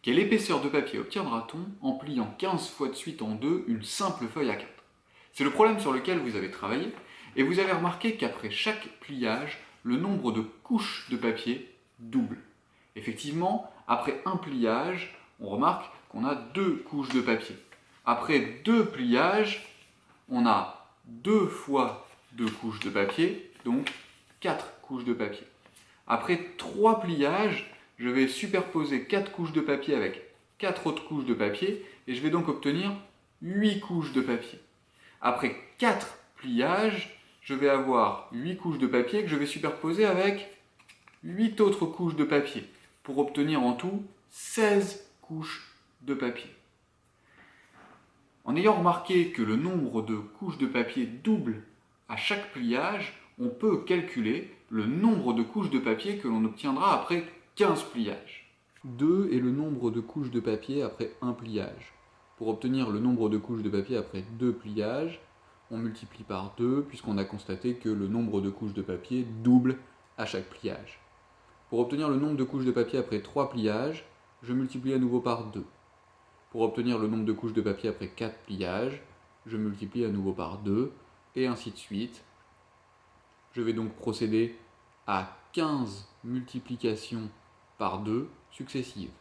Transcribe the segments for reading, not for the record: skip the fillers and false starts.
Quelle épaisseur de papier obtiendra-t-on en pliant 15 fois de suite en deux une simple feuille A4? C'est le problème sur lequel vous avez travaillé, et vous avez remarqué qu'après chaque pliage, le nombre de couches de papier double. Effectivement, après un pliage, on remarque qu'on a 2 couches de papier. Après 2 pliages, on a 2 fois 2 couches de papier, donc 4 couches de papier. Après 3 pliages, je vais superposer 4 couches de papier avec 4 autres couches de papier et je vais donc obtenir 8 couches de papier. Après 4 pliages, je vais avoir 8 couches de papier que je vais superposer avec 8 autres couches de papier pour obtenir en tout 16 couches de papier. En ayant remarqué que le nombre de couches de papier double à chaque pliage, on peut calculer le nombre de couches de papier que l'on obtiendra après 15 pliages. 2 est le nombre de couches de papier après un pliage. Pour obtenir le nombre de couches de papier après 2 pliages, on multiplie par 2 puisqu'on a constaté que le nombre de couches de papier double à chaque pliage. Pour obtenir le nombre de couches de papier après 3 pliages, je multiplie à nouveau par 2. Pour obtenir le nombre de couches de papier après 4 pliages, je multiplie à nouveau par 2, et ainsi de suite. Je vais donc procéder à 15 multiplications par 2 successives.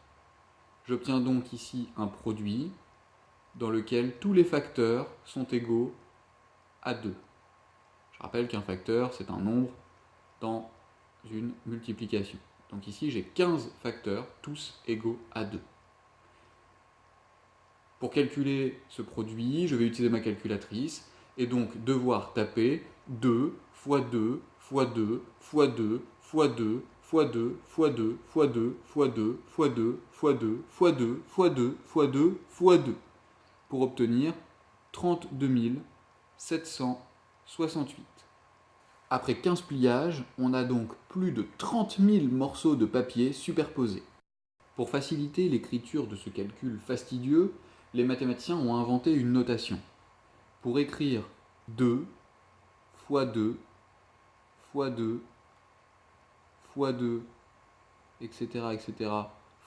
J'obtiens donc ici un produit dans lequel tous les facteurs sont égaux à 2. Je rappelle qu'un facteur, c'est un nombre dans une multiplication. Donc ici, j'ai 15 facteurs, tous égaux à 2. Pour calculer ce produit, je vais utiliser ma calculatrice et donc devoir taper 2 fois 2 fois 2 fois 2 fois 2 fois 2 fois 2 fois 2 fois 2 fois 2 fois 2 fois 2 fois 2 fois 2 fois 2 pour obtenir 32 768. Après 15 pliages, on a donc plus de 30 000 morceaux de papier superposés. Pour faciliter l'écriture de ce calcul fastidieux, les mathématiciens ont inventé une notation. Pour écrire 2 fois 2 fois 2 fois 2, etc., etc.,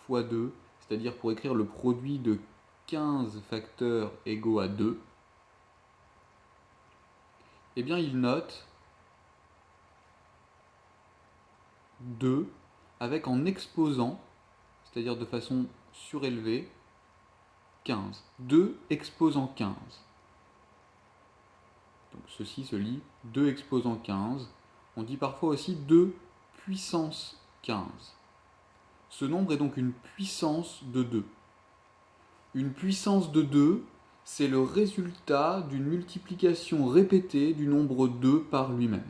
fois 2, c'est-à-dire pour écrire le produit de 15 facteurs égaux à 2, eh bien ils notent 2 avec en exposant, c'est-à-dire de façon surélevée, 15. 2 exposant 15. Donc ceci se lit 2 exposant 15. On dit parfois aussi 2 puissance 15. Ce nombre est donc une puissance de 2. Une puissance de 2, c'est le résultat d'une multiplication répétée du nombre 2 par lui-même.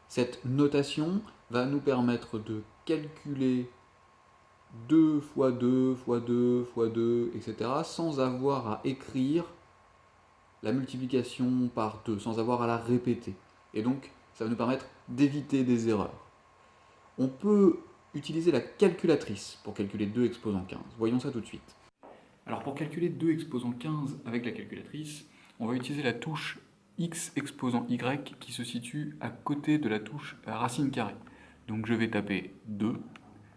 Cette notation va nous permettre de calculer 2 fois 2 fois 2 fois 2, etc. sans avoir à écrire la multiplication par 2, sans avoir à la répéter. Et donc, ça va nous permettre d'éviter des erreurs. On peut utiliser la calculatrice pour calculer 2 exposant 15. Voyons ça tout de suite. Alors pour calculer 2 exposant 15 avec la calculatrice, on va utiliser la touche x exposant y qui se situe à côté de la touche racine carrée. Donc je vais taper 2,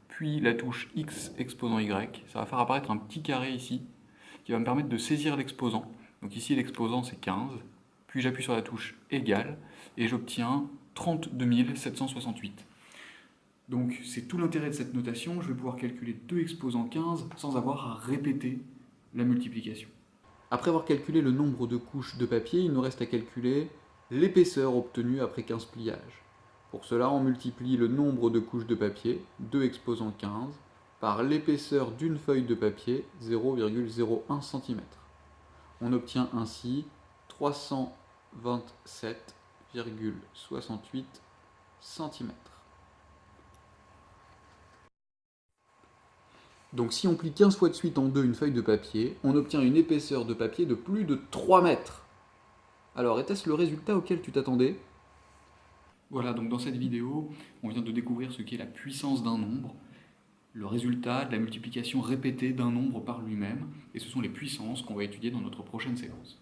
puis la touche x exposant y, ça va faire apparaître un petit carré ici, qui va me permettre de saisir l'exposant. Donc ici l'exposant c'est 15, puis j'appuie sur la touche égale, et j'obtiens 32 768. Donc c'est tout l'intérêt de cette notation, je vais pouvoir calculer 2 exposant 15 sans avoir à répéter la multiplication. Après avoir calculé le nombre de couches de papier, il nous reste à calculer l'épaisseur obtenue après 15 pliages. Pour cela, on multiplie le nombre de couches de papier, 2 exposant 15, par l'épaisseur d'une feuille de papier, 0,01 cm. On obtient ainsi 327,68 cm. Donc si on plie 15 fois de suite en deux une feuille de papier, on obtient une épaisseur de papier de plus de 3 mètres. Alors, était-ce le résultat auquel tu t'attendais ? Voilà, donc dans cette vidéo, on vient de découvrir ce qu'est la puissance d'un nombre, le résultat de la multiplication répétée d'un nombre par lui-même, et ce sont les puissances qu'on va étudier dans notre prochaine séquence.